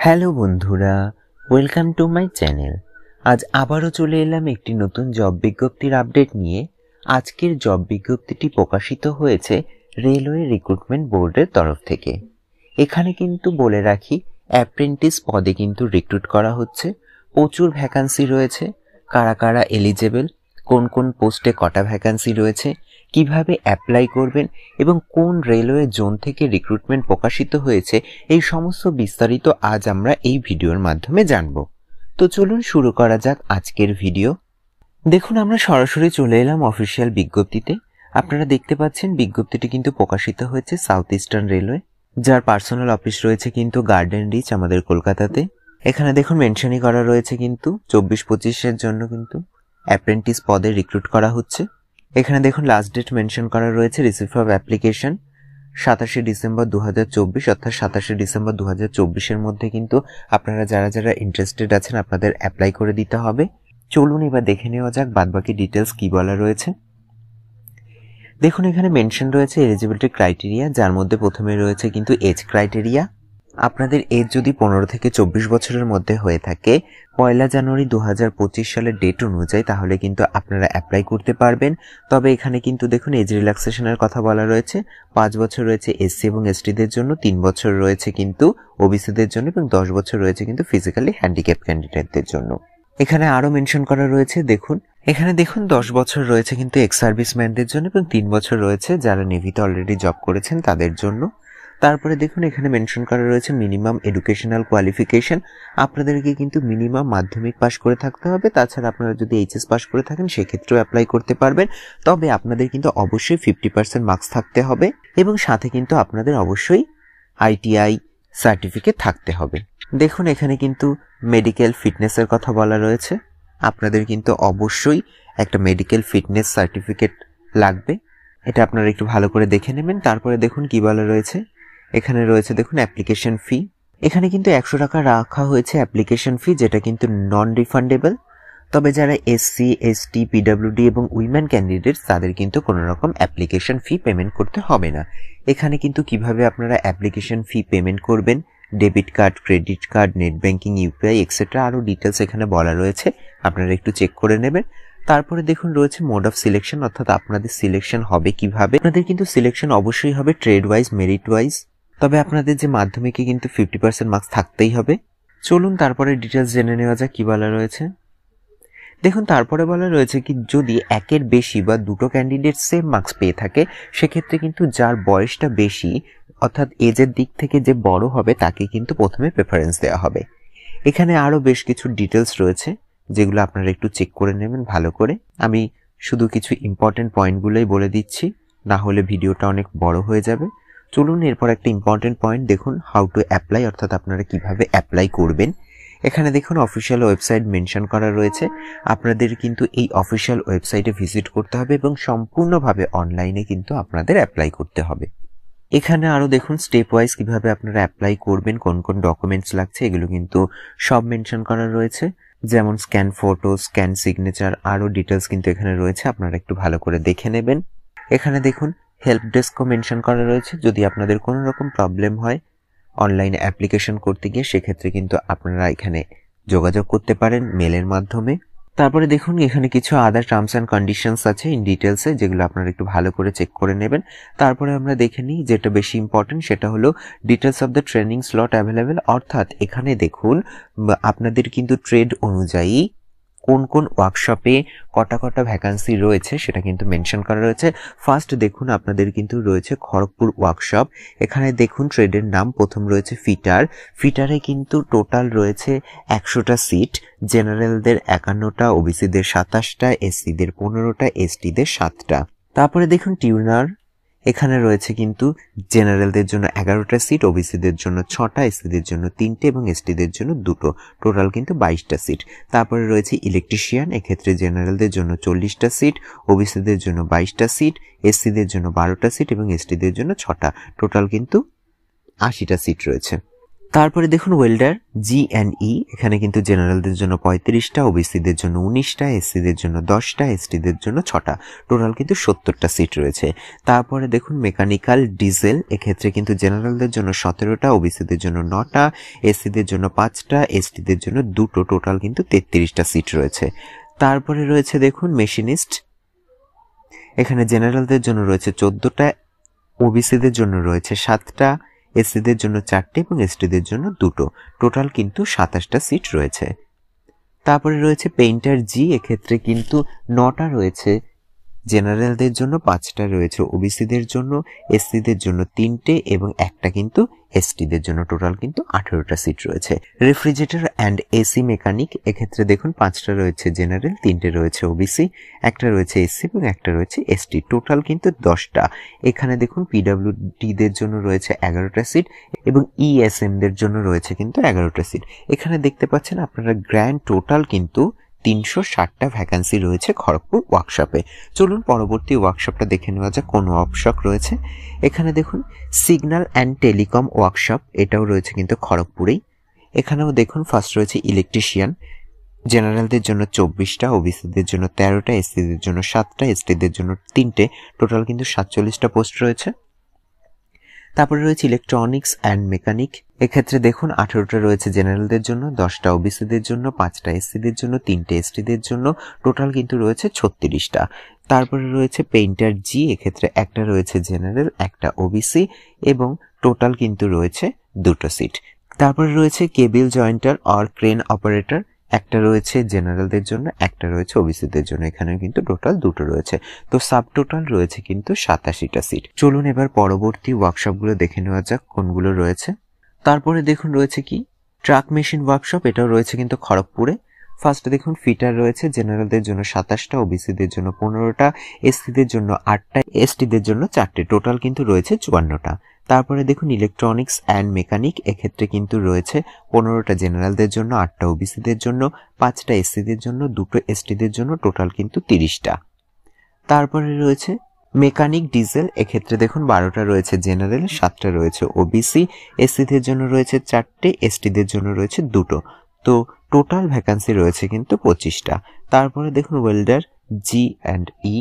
Hello বন্ধুরা, welcome to my channel. আজ আবারও চলে এলাম একটি নতুন জব বিজ্ঞপ্তির আপডেট নিয়ে। আজকের জব বিজ্ঞপ্তিটি প্রকাশিত হয়েছে রেলওয়ে রিক্রুটমেন্ট বোর্ডের তরফ থেকে। এখানে কিন্তু বলে রাখি, অ্যাপ্রেন্টিস পদে কিন্তু রিক্রুট করা হচ্ছে। প্রচুর ভ্যাকান্সি রয়েছে। কারা কারা এলিজেবল, কোন কোন পোস্টে কটা ভ্যাকান্সি রয়েছে, কিভাবে অ্যাপ্লাই করবেন এবং কোন রেলওয়ে জোন থেকে রিক্রুটমেন্ট প্রকাশিত হয়েছে, এই সমস্ত বিস্তারিত আজ আমরা এই ভিডিওর মাধ্যমে জানব। তো চলুন শুরু করা যাক আজকের ভিডিও। দেখুন, আমরা সরাসরি চলে এলাম অফিসিয়াল বিজ্ঞপ্তিতে। আপনারা দেখতে পাচ্ছেন বিজ্ঞপ্তিটি কিন্তু প্রকাশিত হয়েছে সাউথ ইস্টার্ন রেলওয়ে, যার পার্সোনাল অফিস রয়েছে কিন্তু গার্ডেন রিচ আমাদের কলকাতাতে। এখানে দেখুন মেনশনই করা রয়েছে কিন্তু 24-25-এর জন্য কিন্তু অ্যাপ্রেন্টিস পদে রিক্রুট করা হচ্ছে। এখানে দেখুন লাস্ট ডেট মেনশন করা রয়েছে রিসিভ অফ অ্যাপ্লিকেশন 27শে ডিসেম্বর 2024, অর্থাৎ 27শে ডিসেম্বর 2024-এর মধ্যে কিন্তু আপনারা যারা যারা ইন্টারেস্টেড আছেন আপনাদের অ্যাপ্লাই করে দিতে হবে। চলুন এবার দেখে নেওয়া যাক বাদবাকি ডিটেলস কি বলা রয়েছে। দেখুন এখানে মেনশন রয়েছে এলিজিবিলিটি ক্রাইটেরিয়া, যার মধ্যে প্রথমে রয়েছে কিন্তু এজ ক্রাইটেরিয়া। আপনাদের এজ যদি 15 থেকে 24 বছরের মধ্যে হয়ে থাকে 1 জানুয়ারি 2025 সালের ডেট অনুযায়ী, তাহলে কিন্তু আপনারা অ্যাপ্লাই করতে পারবেন। তবে এখানে কিন্তু দেখুন এজ রিল্যাক্সেশনের কথা বলা রয়েছে। 5 বছর রয়েছে এসসি এবং এসটিদের জন্য, 3 বছর রয়েছে কিন্তু ওবিসিদের জন্য এবং 10 বছর রয়েছে কিন্তু ফিজিক্যালি হ্যান্ডিক্যাপ ক্যান্ডিডেটদের জন্য। এখানে আরো মেনশন করা রয়েছে, দেখুন এখানে দেখুন 10 বছর রয়েছে কিন্তু এক্স সার্ভিসম্যানদের জন্য এবং 3 বছর রয়েছে যারা নেভিতে অলরেডি জব করেছেন তাদের জন্য। তারপরে দেখুন এখানে মেনশন করা রয়েছে মিনিমাম এডুকেশনাল কোয়ালিফিকেশন। আপনাদেরকে কিন্তু মিনিমাম মাধ্যমিক পাস করে থাকতে হবে। তাছাড়া আপনারা যদি এইচএস পাস করে থাকেন সেক্ষেত্রেও অ্যাপ্লাই করতে পারবেন। তবে আপনাদের কিন্তু অবশ্যই 50% মার্কস থাকতে হবে এবং সাথে কিন্তু আপনাদের অবশ্যই আইটিআই সার্টিফিকেট থাকতে হবে। দেখুন এখানে কিন্তু মেডিকেল ফিটনেসের কথা বলা রয়েছে। আপনাদের কিন্তু অবশ্যই একটা মেডিকেল ফিটনেস সার্টিফিকেট লাগবে, এটা আপনারা একটু ভালো করে দেখে নেবেন। তারপরে দেখুন কি বলা রয়েছে, এখানে রয়েছে দেখুন অ্যাপ্লিকেশন ফি। এখানে কিন্তু 100 টাকা রাখা হয়েছে অ্যাপ্লিকেশন ফি, যেটা কিন্তু নন রিফান্ডেবল। তবে যারা এসসি, এসটি, পিডব্লিউডি এবং উইমেন ক্যান্ডিডেটস তাদের কিন্তু কোনো রকম অ্যাপ্লিকেশন ফি পেমেন্ট করতে হবে না। এখানে কিন্তু কিভাবে আপনারা অ্যাপ্লিকেশন ফি পেমেন্ট করবেন, debit card, credit card, net banking, UPI etcetera আরও ডিটেলস এখানে বলা রয়েছে, আপনারা একটু চেক করে নেবেন। তারপরে দেখুন রয়েছে মোড অফ সিলেকশন, অর্থাৎ আপনাদের সিলেকশন হবে কিভাবে। আপনাদের কিন্তু সিলেকশন অবশ্যই হবে ট্রেড ওয়াইজ, মেরিট ওয়াইজ। তবে আপনাদের যে মাধ্যমিকে কিন্তু 50% মার্কস থাকতেই হবে। চলুন তারপরে ডিটেলস জেনে নেওয়া যাক কি বলা রয়েছে। দেখুন তারপরে বলা রয়েছে কি, যদি একের বেশি বা দুটো ক্যান্ডিডেট সেম মার্কস পেয়ে থাকে সেক্ষেত্রে কিন্তু যার বয়সটা বেশি অর্থাৎ এজের দিক থেকে যে বড় হবে তাকে কিন্তু প্রথমে প্রেফারেন্স দেওয়া হবে। এখানে আরও বেশ কিছু ডিটেলস রয়েছে যেগুলো আপনারা একটু চেক করে নেবেন ভালো করে। আমি শুধু কিছু ইম্পর্টেন্ট পয়েন্টগুলোই বলে দিচ্ছি, না হলে ভিডিওটা অনেক বড় হয়ে যাবে। চলুন এরপর একটা ইম্পর্টেন্ট পয়েন্ট দেখুন, হাউ টু অ্যাপ্লাই, অর্থাৎ আপনারা কিভাবে অ্যাপ্লাই করবেন। এখানে দেখুন অফিসিয়াল ওয়েবসাইট মেনশন করা রয়েছে। আপনাদের কিন্তু এই অফিসিয়াল ওয়েবসাইটে ভিজিট করতে হবে এবং সম্পূর্ণভাবে অনলাইনে কিন্তু আপনাদের অ্যাপ্লাই করতে হবে। এখানে আরও দেখুন স্টেপ ওয়াইজ কিভাবে আপনারা অ্যাপ্লাই করবেন, কোন কোন ডকুমেন্টস লাগছে এগুলো কিন্তু সব মেনশন করা রয়েছে, যেমন স্ক্যান ফটো, স্ক্যান সিগনেচার, আরও ডিটেলস কিন্তু এখানে রয়েছে, আপনারা একটু ভালো করে দেখে নেবেন। এখানে দেখুন হেল্প ডেস্কও মেনশন করা রয়েছে। যদি আপনাদের কোনো রকম প্রবলেম হয় অনলাইনে অ্যাপ্লিকেশন করতে গিয়ে সেক্ষেত্রে কিন্তু আপনারা এখানে যোগাযোগ করতে পারেন মেলের মাধ্যমে। তারপরে দেখুন এখানে কিছু আদার টার্মস অ্যান্ড কন্ডিশনস আছে ইন ডিটেলসে, যেগুলো আপনারা একটু ভালো করে চেক করে নেবেন। তারপরে আমরা দেখে নিই যেটা বেশি ইম্পর্টেন্ট, সেটা হলো details of the training slot available. অর্থাৎ এখানে দেখুন আপনাদের কিন্তু ট্রেড অনুযায়ী কোন কোন ওয়ার্কশপে কটা কটা ভ্যাকান্সি রয়েছে সেটা কিন্তু মেনশন করা রয়েছে। ফার্স্ট দেখুন আপনাদের কিন্তু রয়েছে খড়গপুর ওয়ার্কশপ। এখানে দেখুন ট্রেডের নাম প্রথম রয়েছে ফিটার। ফিটারে কিন্তু টোটাল রয়েছে 100টা সিট, জেনারেলদের 51টা, ওবিসিদের 27টা, এসসিদের 15টা, এসটিদের 7টা। তারপরে দেখুন টিউনার, এখানে রয়েছে কিন্তু জেনারেলদের জন্য 11টা সিট, ওবিসিদের জন্য 6টা, এসসিদের জন্য 3টে এবং এসটিদের জন্য 2টো, টোটাল কিন্তু 22টা সিট। তারপরে রয়েছে ইলেকট্রিশিয়ান, এক্ষেত্রে জেনারেলদের জন্য 40টা সিট, ওবিসিদের জন্য 22টা সিট, এসসিদের জন্য 12টা সিট এবং এসটিদের জন্য 6টা, টোটাল কিন্তু 80টা সিট রয়েছে। তারপরে দেখুন ওয়েল্ডার G&E, এখানে কিন্তু জেনারেলদের জন্য 35টা, ওবিসিদের জন্য 19টা, এসসিদের জন্য 10টা, এসটিদের জন্য 6টা, টোটাল কিন্তু 70টা সিট রয়েছে। তারপরে দেখুন মেকানিক্যাল ডিজেল, এক্ষেত্রে কিন্তু জেনারেলদের জন্য 17টা, ওবিসিদের জন্য 9টা, এসসিদের জন্য 5টা, এসটিদের জন্য 2টো, টোটাল কিন্তু 33টা সিট রয়েছে। তারপরে রয়েছে দেখুন মেশিনিস্ট, এখানে জেনারেলদের জন্য রয়েছে 14টা, ওবিসিদের জন্য রয়েছে 7টা, এসসিদের জন্য 4টে এবং এসটিদের জন্য 2টো, টোটাল কিন্তু 27টা সিট রয়েছে। তারপরে রয়েছে পেইন্টার জি, এক্ষেত্রে কিন্তু 9টা রয়েছে জেনারেলদের জন্য, 5টা রয়েছে ওবিসিদের জন্য, এসসিদের জন্য 3টে এবং একটা কিন্তু এসটিদের জন্য, টোটাল কিন্তু 18টা সিট রয়েছে। রেফ্রিজারেটর অ্যান্ড এসি মেকানিক, এক্ষেত্রে দেখুন 5টা রয়েছে জেনারেল, 3টে রয়েছে ওবিসি, একটা রয়েছে এসসি এবং একটা রয়েছে এসটি, টোটাল কিন্তু 10টা। এখানে দেখুন পিডব্লিউডিদের জন্য রয়েছে 11টা সিট এবং ইএসএমদের জন্য রয়েছে কিন্তু 11টা সিট। এখানে দেখতে পাচ্ছেন আপনারা গ্র্যান্ড টোটাল কিন্তু 360টা ভ্যাকান্সি রয়েছে খড়গপুর ওয়ার্কশপে। চলুন পরবর্তী ওয়ার্কশপটা দেখে নেওয়া যাক কোন ওয়ার্কশপ রয়েছে। এখানে দেখুন সিগন্যাল অ্যান্ড টেলিকম ওয়ার্কশপ, এটাও রয়েছে কিন্তু খড়গপুরেই। এখানেও দেখুন ফার্স্ট রয়েছে ইলেকট্রিশিয়ান, জেনারেলদের জন্য 24টা, ওবিসিদের জন্য 13টা, এসসিদের জন্য 7টা, এসটিদের জন্য 3টে, টোটাল কিন্তু 47টা পোস্ট রয়েছে। তারপরে রয়েছে ইলেকট্রনিক্স অ্যান্ড মেকানিক, এক্ষেত্রে দেখুন 18টা রয়েছে জেনারেলদের জন্য, 10টা ওবিসিদের জন্য, 5টা এসসিদের জন্য, 3টে এসটিদের জন্য, টোটাল কিন্তু রয়েছে 36টা। তারপরে রয়েছে পেইন্টার জি, এক্ষেত্রে একটা রয়েছে জেনারেল, একটা ওবিসি এবং টোটাল কিন্তু রয়েছে 2টো সিট। তারপরে রয়েছে কেবল জয়েন্টার অর ক্রেন অপারেটর, একটা রয়েছে জেনারেলদের জন্য, একটা রয়েছে ওবিসিদের জন্য, এখানে কিন্তু টোটাল 2টো রয়েছে। তো সাব টোটাল রয়েছে কিন্তু 87টা সিট। চলুন এবার পরবর্তী ওয়ার্কশপগুলো দেখে নেওয়া যাক কোনগুলো রয়েছে। তারপরে দেখুন রয়েছে কি ট্রাক মেশিন ওয়ার্কশপ, এটাও রয়েছে কিন্তু খড়গপুরে। ফার্স্টে দেখুন ফিটার রয়েছে, জেনারেলদের জন্য 27টা, ওবিসিদের জন্য 15টা, এসসিদের জন্য 8টা, এসটিদের জন্য 4টে, টোটাল কিন্তু রয়েছে 54টা। তারপরে দেখুন ইলেকট্রনিক্স অ্যান্ড মেকানিক, এক্ষেত্রে কিন্তু রয়েছে 15টা জেনারেলদের জন্য, 8টা ওবিসিদের জন্য, 5টা এসসিদের জন্য, 2টো এসটিদের জন্য, টোটাল কিন্তু 30টা। তারপরে রয়েছে মেকানিক ডিজেল, এক্ষেত্রে দেখুন 12টা রয়েছে জেনারেল, 7টা রয়েছে ওবিসি, এসসিদের জন্য রয়েছে 4টে, এসটিদের জন্য রয়েছে 2টো, তো টোটাল ভ্যাকান্সি রয়েছে কিন্তু 25টা। তারপরে দেখুন ওয়েল্ডার G&E,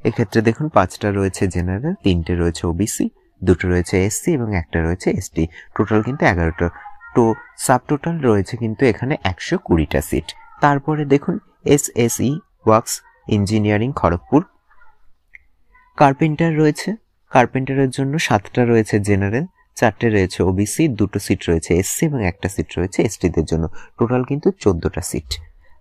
এক্ষেত্রে দেখুন 5টা রয়েছে জেনারেল, 3টে রয়েছে ওবিসি, 2টো রয়েছে এসসি এবং একটা রয়েছে এসটি, টোটাল কিন্তু 11টা। তো সাব টোটাল রয়েছে কিন্তু এখানে 120টা সিট। তারপরে দেখুন SSE works engineering Kharagpur, carpenter রয়েছে, কার্পেন্টারের জন্য 7টা রয়েছে জেনারেল, 4টে রয়েছে ওবিসি, 2টো সিট রয়েছে এসসি এবং একটা সিট রয়েছে এসটিদের জন্য, টোটাল কিন্তু 14টা সিট।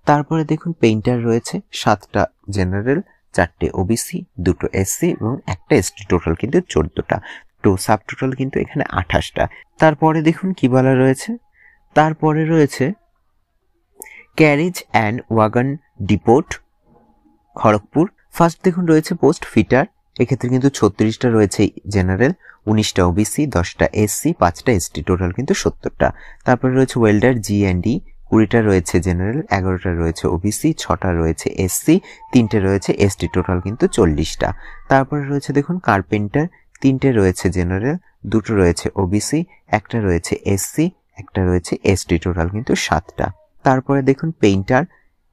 তারপরে দেখুন পেইন্টার রয়েছে, 7টা জেনারেল, 4টে ওবিসি, 2টো এসসি এবং একটা এসটি, টোটাল কিন্তু 14টা। তো সাব টোটাল কিন্তু এখানে 28টা। তারপরে দেখুন কি বলা রয়েছে, তারপরে রয়েছে carriage and wagon depot Kharagpur. First দেখুন রয়েছে পোস্ট ফিটার, এক্ষেত্রে কিন্তু 36টা রয়েছে জেনারেল, 19টা ওবিসি, 10টা এসসি, 5টা এসটি, টোটাল কিন্তু 70টা। তারপরে রয়েছে ওয়েল্ডার G&E, 20টা রয়েছে জেনারেল, 11টা রয়েছে ওবিসি, 6টা রয়েছে এসসি, 3টে রয়েছে এসটি, টোটাল কিন্তু 40টা। তারপরে রয়েছে দেখুন কার্পেন্টার, 3টে রয়েছে জেনারেল, 2টো রয়েছে ওবিসি, একটা রয়েছে এসসি, একটা রয়েছে এসটি, টোটাল কিন্তু 7টা। তারপরে দেখুন পেইন্টার,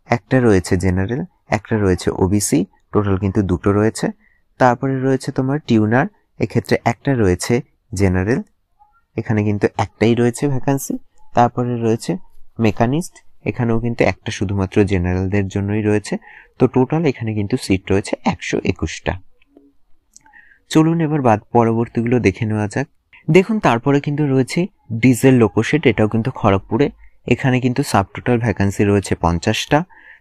একটা রয়েছে জেনারেল, একটা রয়েছে ওবিসি, টোটাল কিন্তু 2টো রয়েছে। তারপরে রয়েছে তোমার টিউনার, এক্ষেত্রে একটা রয়েছে জেনারেল, এখানে কিন্তু একটাই রয়েছে ভ্যাকান্সি। তারপরে রয়েছে মেকানিস্ট, এখানেও কিন্তু একটা শুধুমাত্র জেনারেলদের জন্যই রয়েছে। তো টোটাল এখানে কিন্তু সিট রয়েছে 121টা। চলুন এবার পরবর্তীগুলো দেখে নেওয়া যাক। দেখুন তারপরে কিন্তু রয়েছে ডিজেল লোকোশেড, এটাও কিন্তু খড়গপুরে, এখানে কিন্তু সাব টোটাল ভ্যাকান্সি রয়েছে 50টা।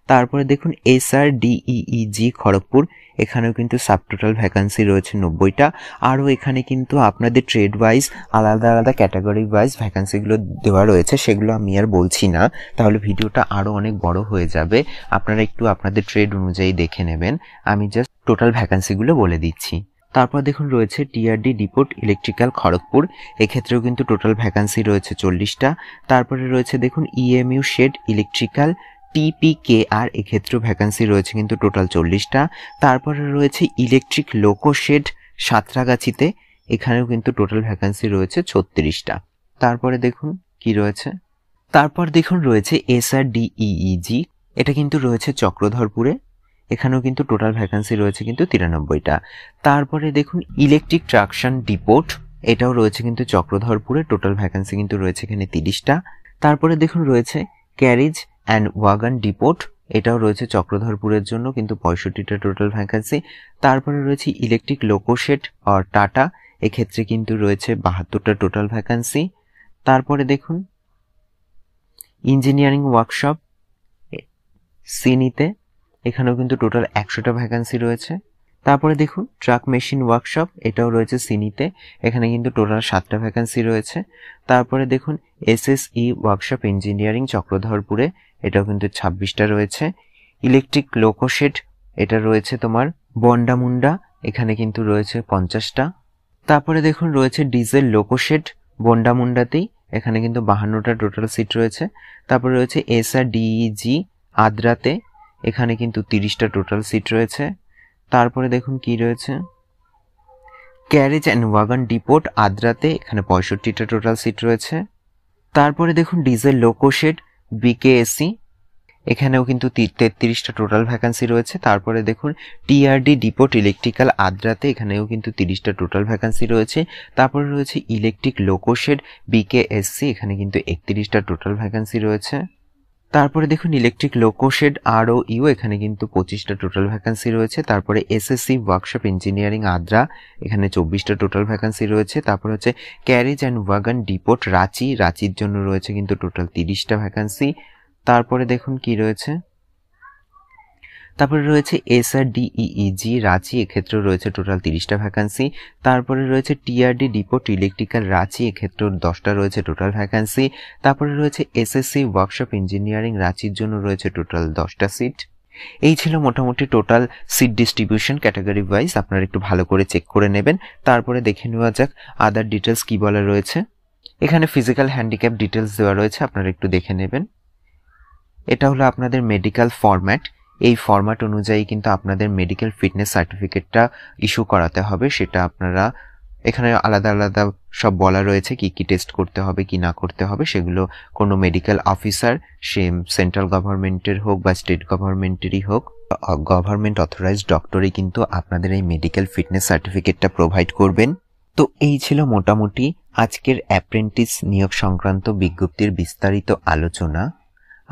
তারপরে দেখুন SRDEEG খড়গপুর, এখানেও কিন্তু সাব টোটাল ভ্যাকান্সি রয়েছে 90টা। আরও এখানে কিন্তু আপনাদের ট্রেড ওয়াইজ আলাদা আলাদা ক্যাটাগরি ওয়াইজ ভ্যাকান্সিগুলো দেওয়া রয়েছে, সেগুলো আমি আর বলছি না, তাহলে ভিডিওটা আরও অনেক বড় হয়ে যাবে। আপনারা একটু আপনাদের ট্রেড অনুযায়ী দেখে নেবেন, আমি জাস্ট টোটাল ভ্যাকান্সিগুলো বলে দিচ্ছি। তারপর দেখুন রয়েছে TRD ডিপোট ইলেকট্রিক্যাল খড়গপুর, এক্ষেত্রেও কিন্তু টোটাল ভ্যাকান্সি রয়েছে 40টা। তারপরে রয়েছে দেখুন EMU শেড ইলেকট্রিক্যাল TPKR, এক্ষেত্রেও ভ্যাকান্সি রয়েছে কিন্তু টোটাল 40টা। তারপরে রয়েছে ইলেকট্রিক লোকো শেড সাঁতরাগাছিতে, এখানেও কিন্তু টোটাল ভ্যাকান্সি রয়েছে 36টা। তারপরে দেখুন কি রয়েছে। তারপর দেখুন রয়েছে SRDEEG, এটা কিন্তু রয়েছে চক্রধরপুরে, এখানেও কিন্তু টোটাল ভ্যাকান্সি রয়েছে কিন্তু 93টা। তারপরে দেখুন ইলেকট্রিক ট্রাকশন ডিপোট, এটাও রয়েছে কিন্তু চক্রধরপুরে, টোটাল ভ্যাকান্সি কিন্তু রয়েছে এখানে 30টা। তারপরে দেখুন রয়েছে ক্যারেজ অ্যান্ড ওয়াগন ডিপোট, এটাও রয়েছে চক্রধরপুরের জন্য কিন্তু 65টা টোটাল ভ্যাকান্সি। তারপরে রয়েছে ইলেকট্রিক লোকোশেড আর টাটা, এক্ষেত্রে কিন্তু রয়েছে 72টা টোটাল ভ্যাকান্সি। তারপরে দেখুন ইঞ্জিনিয়ারিং ওয়ার্কশপ সিনিতে, এখানেও কিন্তু টোটাল 100টা ভ্যাকান্সি রয়েছে। তারপরে দেখুন ট্রাক মেশিন ওয়ার্কশপ, এটাও রয়েছে সিনিতে, এখানে কিন্তু টোটাল 7টা ভ্যাকান্সি রয়েছে। তারপরে দেখুন SSE ওয়ার্কশপ ইঞ্জিনিয়ারিং চক্রধরপুরে, এটাও কিন্তু 26টা রয়েছে। ইলেকট্রিক লোকোশেড, এটা রয়েছে তোমার বন্ডামুন্ডা, এখানে কিন্তু রয়েছে 50টা। তারপরে দেখুন রয়েছে ডিজেল লোকোশেড বন্ডামুন্ডাতেই, এখানে কিন্তু 52টা টোটাল সিট রয়েছে। তারপরে রয়েছে SRDEG আদ্রাতে, এখানে কিন্তু 30টা টোটাল সিট রয়েছে। তারপরে দেখুন কি রয়েছে ক্যারেজ অ্যান্ড ওয়াগন ডিপোট আদ্রাতে, এখানে 65টা টোটাল সিট রয়েছে। তারপরে দেখুন ডিজেল লোকোশেড BKSC, এখানেও কিন্তু 33টা টোটাল ভ্যাকান্সি রয়েছে। তারপরে দেখুন TRD ডিপোট ইলেকট্রিক্যাল আদ্রাতে, এখানেও কিন্তু 30টা টোটাল ভ্যাকান্সি রয়েছে। তারপরে রয়েছে ইলেকট্রিক লোকোশেড BKSC, এখানে কিন্তু 31টা টোটাল ভ্যাকান্সি রয়েছে। তারপরে দেখুন ইলেকট্রিক লোকোশেড ROU, এখানে কিন্তু 25টা টোটাল ভ্যাকান্সি রয়েছে। তারপরে SSC ওয়ার্কশপ ইঞ্জিনিয়ারিং আদ্রা, এখানে 24টা টোটাল ভ্যাকান্সি রয়েছে। তারপরে হচ্ছে ক্যারেজ অ্যান্ড ওয়াগন ডিপোট রাঁচির জন্য রয়েছে কিন্তু টোটাল 30টা ভ্যাকান্সি। তারপরে দেখুন কি রয়েছে, তারপরে রয়েছে SRDEEG রাঁচি, এক্ষেত্রেও রয়েছে টোটাল 30টা ভ্যাকান্সি। তারপরে রয়েছে TRD ডিপোট ইলেকট্রিক্যাল রাঁচি, এক্ষেত্রেও 10টা রয়েছে টোটাল ভ্যাকান্সি। তারপরে রয়েছে SSC ওয়ার্কশপ ইঞ্জিনিয়ারিং রাঁচির জন্য রয়েছে টোটাল 10টা সিট। এই ছিল মোটামুটি total seat distribution category wise, আপনারা একটু ভালো করে চেক করে নেবেন। তারপরে দেখে নেওয়া যাক আদার ডিটেলস কি বলা রয়েছে। এখানে ফিজিক্যাল হ্যান্ডিক্যাপ ডিটেলস দেওয়া রয়েছে, আপনারা একটু দেখে নেবেন। এটা হলো আপনাদের মেডিকেল ফরম্যাট, এই ফরম্যাট অনুযায়ী কিন্তু আপনাদের মেডিকেল ফিটনেস সার্টিফিকেটটা ইস্যু করাতে হবে, সেটা আপনারা এখানে আলাদা আলাদা সব বলা রয়েছে কি কি টেস্ট করতে হবে কি না করতে হবে, সেগুলো কোনো মেডিকেল অফিসার, সে সেন্ট্রাল গভর্নমেন্টের হোক বা স্টেট গভর্নমেন্টেরই হোক, গভর্নমেন্ট অথরাইজড ডক্টরই কিন্তু আপনাদের এই মেডিকেল ফিটনেস সার্টিফিকেটটা প্রোভাইড করবেন। তো এই ছিল মোটামুটি আজকের অ্যাপ্রেন্টিস নিয়োগ সংক্রান্ত বিজ্ঞপ্তির বিস্তারিত আলোচনা।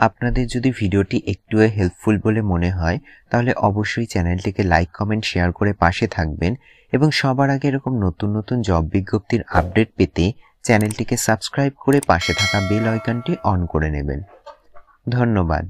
আপনাদের যদি ভিডিওটি একটু হেল্পফুল বলে মনে হয় তাহলে অবশ্যই চ্যানেলটিকে লাইক কমেন্ট শেয়ার করে পাশে থাকবেন এবং সবার আগে এরকম নতুন নতুন জব বিজ্ঞপ্তির আপডেট পেতে চ্যানেলটিকে সাবস্ক্রাইব করে পাশে থাকা বেল আইকনটি অন করে নেবেন। ধন্যবাদ।